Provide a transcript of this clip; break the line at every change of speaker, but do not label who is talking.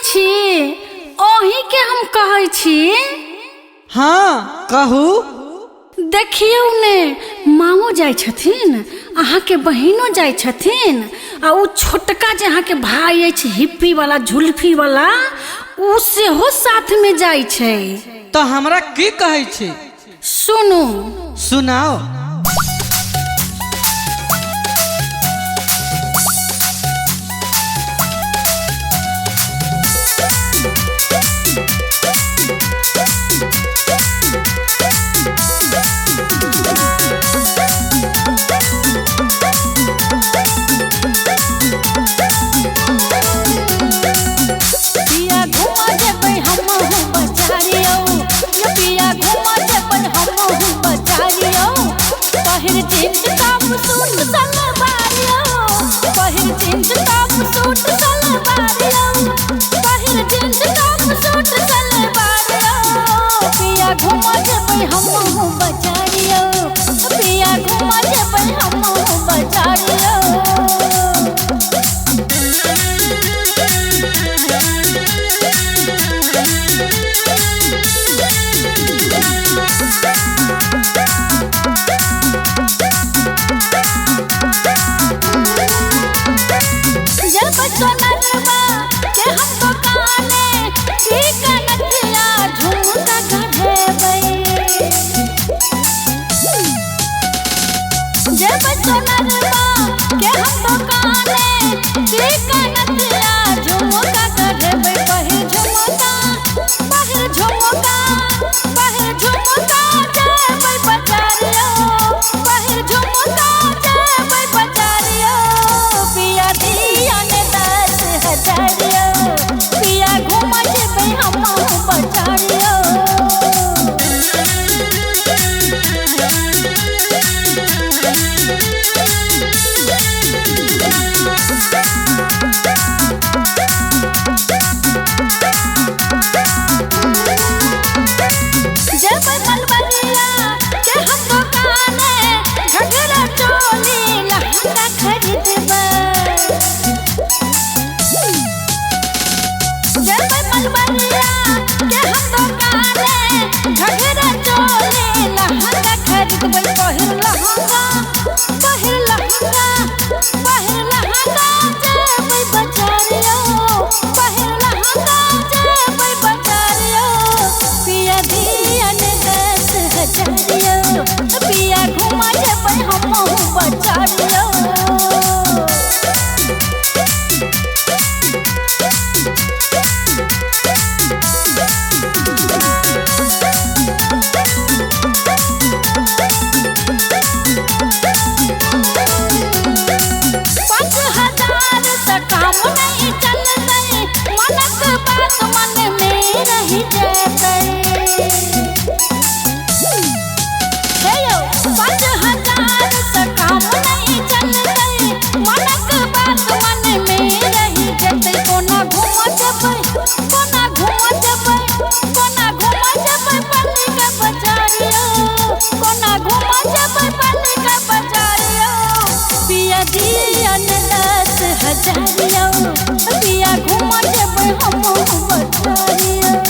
छी ओही के हम कहै छी।
हाँ कहू।
देखियौ ने मामो जाइ छथिन, अहाँ के बहिनो जाइ छथिन, आ उ छोटका जे अहाँ के भाई अछि हिप्पी वाला झुल्फी वाला उ सेहो साथ में जाइ छै।
तो हमरा की कहै छी?
सुनू
सुनाओ।
पिया घुमा जेबै हम बजारिया।